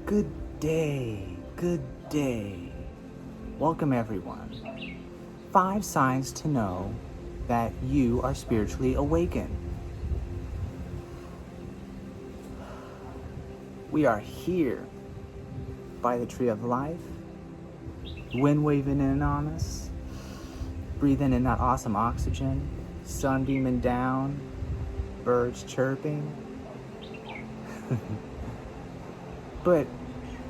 Good day, good day. Welcome, everyone. 5 signs to know that you are spiritually awakened. We are here by the tree of life, wind waving in on us, breathing in that awesome oxygen, sun beaming down, birds chirping. But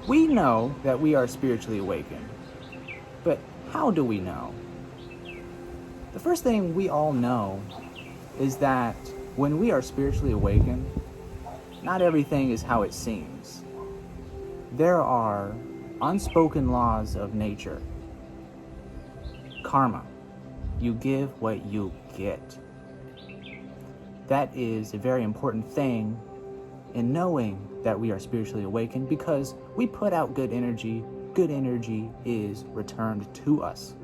we know that we are spiritually awakened. But how do we know? The first thing we all know is that when we are spiritually awakened, not everything is how it seems. There are unspoken laws of nature. Karma. You give what you get. That is a very important thing in knowing that we are spiritually awakened, because we put out good energy is returned to us.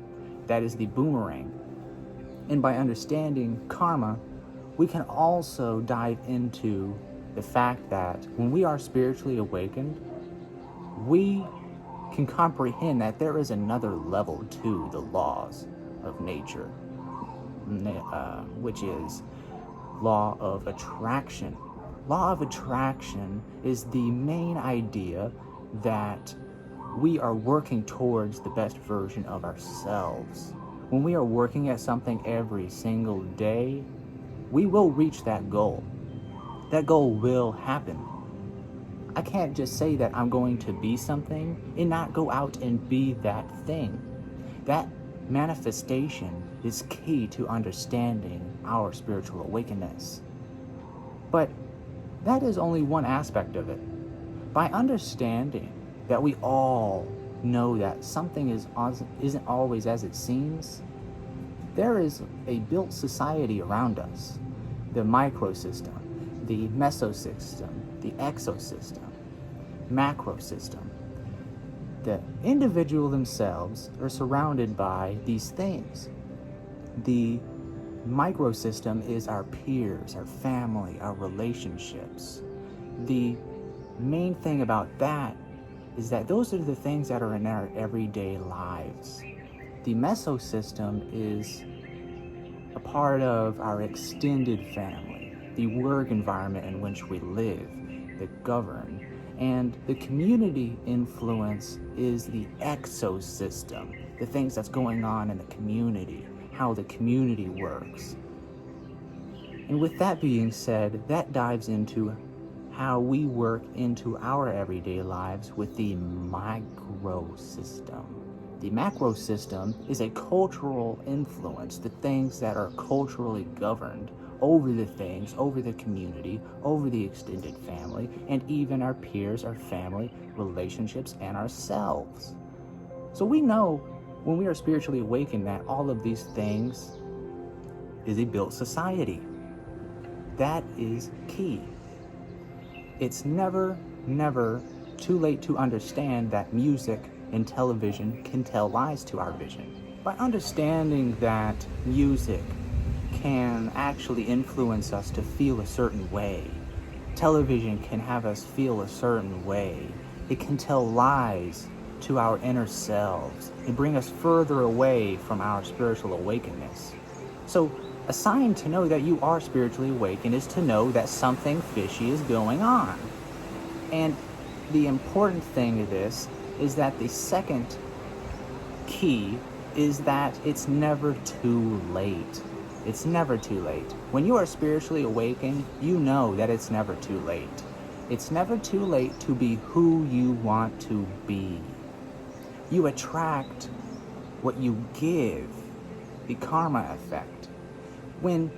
That is the boomerang. And by understanding karma, we can also dive into the fact that when we are spiritually awakened, we can comprehend that there is another level to the laws of nature, which is law of attraction. Law of attraction is the main idea that we are working towards the best version of ourselves. When we are working at something every single day, we will reach that goal. That goal will happen. I can't just say that I'm going to be something and not go out and be that thing. That manifestation is key to understanding our spiritual awakeness. But that is only one aspect of it. By understanding that we all know that something isn't always as it seems, there is a built society around us. The microsystem, the mesosystem, the exosystem, macrosystem. The individual themselves are surrounded by these things. The microsystem is our peers, our family, our relationships. The main thing about that is that those are the things that are in our everyday lives. The mesosystem is a part of our extended family, the work environment in which we live, that govern, and the community influence is the exosystem, the things that's going on in the community, how the community works. And with that being said, that dives into how we work into our everyday lives with the microsystem. The macrosystem is a cultural influence, the things that are culturally governed over the things, over the community, over the extended family, and even our peers, our family, relationships, and ourselves. So we know when we are spiritually awakened that all of these things is a built society. That is key. It's never too late to understand that music and television can tell lies to our vision. By understanding that music can actually influence us to feel a certain way, television can have us feel a certain way, it can tell lies to our inner selves and bring us further away from our spiritual awakeness. So a sign to know that you are spiritually awakened is to know that something fishy is going on. And the important thing of this is that the second key is that it's never too late. It's never too late. When you are spiritually awakened, you know that it's never too late. It's never too late to be who you want to be. You attract what you give, the karma effect. When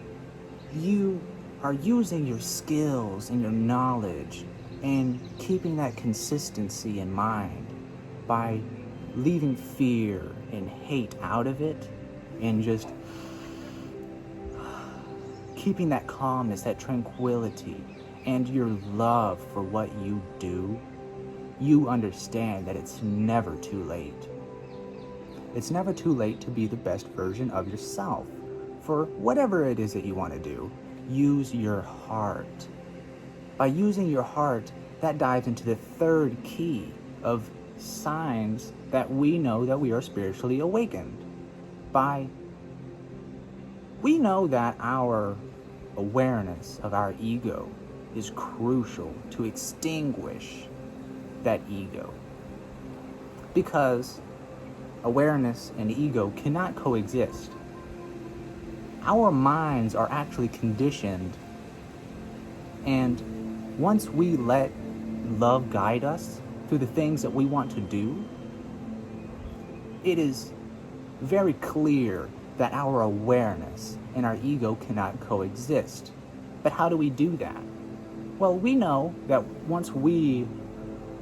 you are using your skills and your knowledge and keeping that consistency in mind by leaving fear and hate out of it and just keeping that calmness, that tranquility, and your love for what you do, you understand that it's never too late. It's never too late to be the best version of yourself. For whatever it is that you want to do, use your heart. By using your heart, that dives into the third key of signs that we know that we are spiritually awakened. We know that our awareness of our ego is crucial to extinguish that ego, because awareness and ego cannot coexist. Our minds are actually conditioned, and once we let love guide us through the things that we want to do, it is very clear that our awareness and our ego cannot coexist. But how do we do that? Well, we know that once we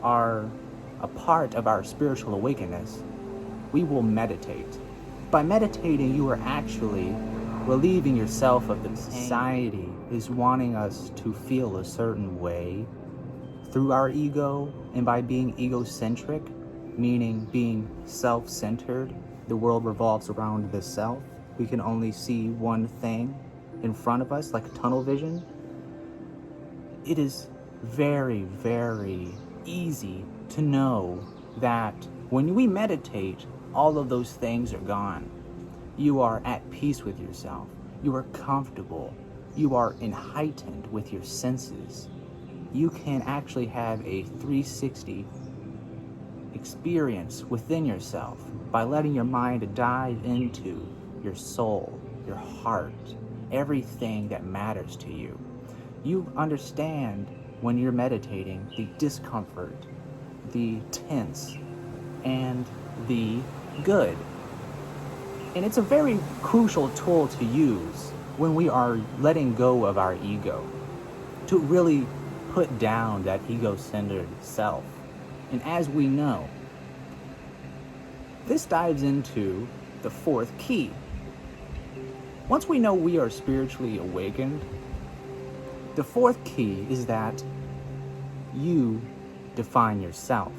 are a part of our spiritual awakeness, we will meditate. By meditating, you are actually relieving yourself of the society is wanting us to feel a certain way through our ego, and by being egocentric, meaning being self-centered, the world revolves around the self. We can only see one thing in front of us, like tunnel vision. It is very, very easy to know that when we meditate, all of those things are gone. You are at peace with yourself. You are comfortable. You are enlightened with your senses. You can actually have a 360 experience within yourself by letting your mind dive into your soul, your heart, everything that matters to you. You understand when you're meditating the discomfort, the tense, and the good. And it's a very crucial tool to use when we are letting go of our ego, to really put down that ego-centered self. And as we know, this dives into the fourth key. Once we know we are spiritually awakened, the fourth key is that you define yourself.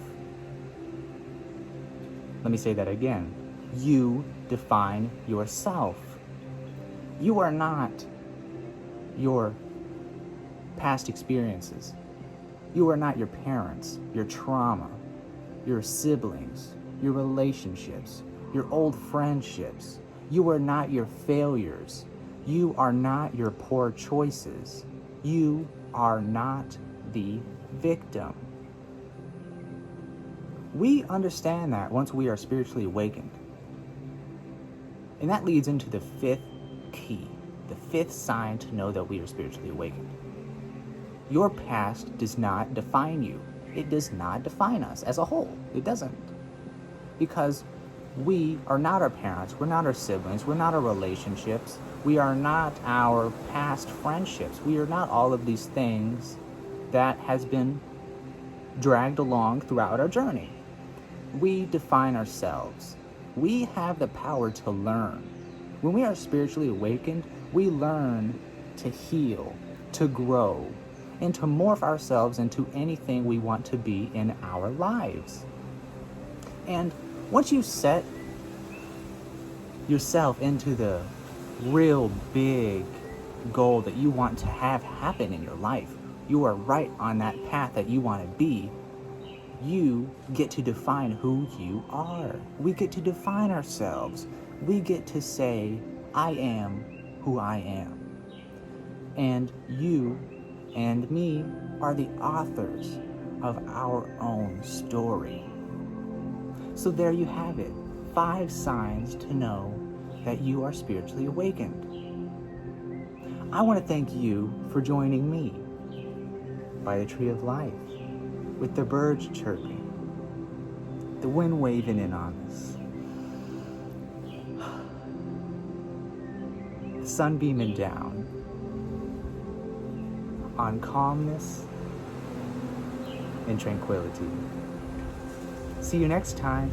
Let me say that again. You define yourself. You are not your past experiences. You are not your parents, your trauma, your siblings, your relationships, your old friendships. You are not your failures. You are not your poor choices. You are not the victim. We understand that once we are spiritually awakened. And that leads into the fifth key, the fifth sign to know that we are spiritually awakened. Your past does not define you. It does not define us as a whole. It doesn't. Because we are not our parents, we're not our siblings, we're not our relationships, we are not our past friendships, we are not all of these things that has been dragged along throughout our journey. We define ourselves. We have the power to learn. When we are spiritually awakened, we learn to heal, to grow, and to morph ourselves into anything we want to be in our lives. And once you set yourself into the real big goal that you want to have happen in your life, you are right on that path that you want to be. You get to define who you are. We get to define ourselves. We get to say, I am who I am. And you and me are the authors of our own story. So there you have it. 5 signs to know that you are spiritually awakened. I want to thank you for joining me by the tree of life, with the birds chirping, the wind waving in on us, the sun beaming down on calmness and tranquility. See you next time.